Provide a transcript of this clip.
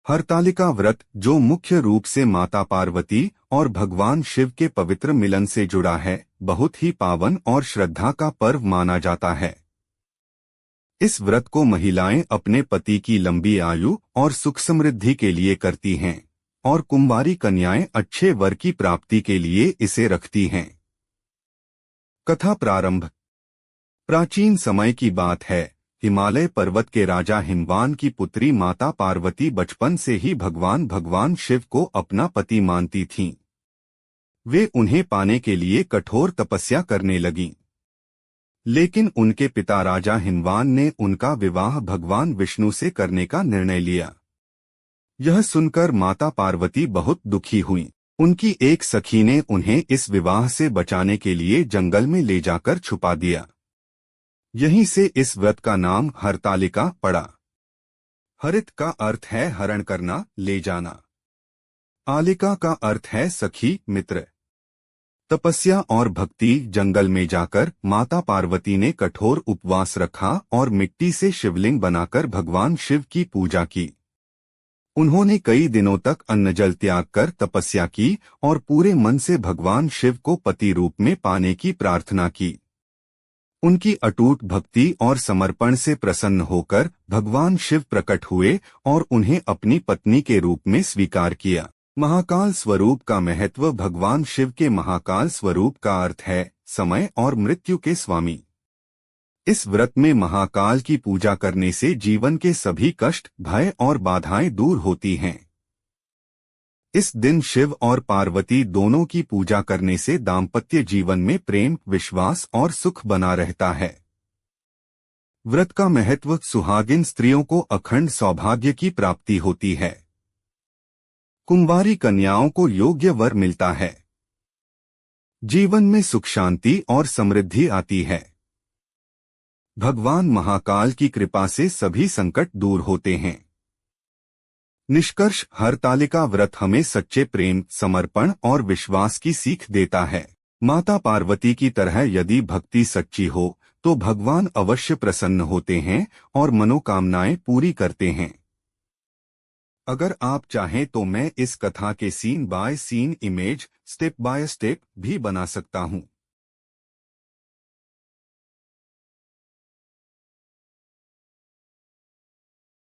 हरतालिका व्रत, जो मुख्य रूप से माता पार्वती और भगवान शिव के पवित्र मिलन से जुड़ा है, बहुत ही पावन और श्रद्धा का पर्व माना जाता है। इस व्रत को महिलाएं अपने पति की लंबी आयु और सुख समृद्धि के लिए करती हैं, और कुंवारी कन्याएं अच्छे वर की प्राप्ति के लिए इसे रखती हैं। कथा प्रारंभ। प्राचीन समय की बात है। हिमालय पर्वत के राजा हिमवान की पुत्री माता पार्वती बचपन से ही भगवान शिव को अपना पति मानती थीं। वे उन्हें पाने के लिए कठोर तपस्या करने लगीं। लेकिन उनके पिता राजा हिमवान ने उनका विवाह भगवान विष्णु से करने का निर्णय लिया। यह सुनकर माता पार्वती बहुत दुखी हुईं। उनकी एक सखी ने उन्हें इस विवाह से बचाने के लिए जंगल में ले जाकर छुपा दिया। यहीं से इस व्रत का नाम हरतालिका पड़ा। हरित का अर्थ है हरण करना, ले जाना। आलिका का अर्थ है सखी, मित्र। तपस्या और भक्ति। जंगल में जाकर माता पार्वती ने कठोर उपवास रखा और मिट्टी से शिवलिंग बनाकर भगवान शिव की पूजा की। उन्होंने कई दिनों तक अन्न जल त्याग कर तपस्या की और पूरे मन से भगवान शिव को पति रूप में पाने की प्रार्थना की। उनकी अटूट भक्ति और समर्पण से प्रसन्न होकर भगवान शिव प्रकट हुए और उन्हें अपनी पत्नी के रूप में स्वीकार किया। महाकाल स्वरूप का महत्व। भगवान शिव के महाकाल स्वरूप का अर्थ है समय और मृत्यु के स्वामी। इस व्रत में महाकाल की पूजा करने से जीवन के सभी कष्ट, भय और बाधाएं दूर होती हैं। इस दिन शिव और पार्वती दोनों की पूजा करने से दाम्पत्य जीवन में प्रेम, विश्वास और सुख बना रहता है। व्रत का महत्व। सुहागिन स्त्रियों को अखंड सौभाग्य की प्राप्ति होती है। कुंवारी कन्याओं को योग्य वर मिलता है। जीवन में सुख, शांति और समृद्धि आती है। भगवान महाकाल की कृपा से सभी संकट दूर होते हैं। निष्कर्ष। हरतालिका व्रत हमें सच्चे प्रेम, समर्पण और विश्वास की सीख देता है। माता पार्वती की तरह यदि भक्ति सच्ची हो तो भगवान अवश्य प्रसन्न होते हैं और मनोकामनाएं पूरी करते हैं। अगर आप चाहें तो मैं इस कथा के scene by scene image, step by step भी बना सकता हूं।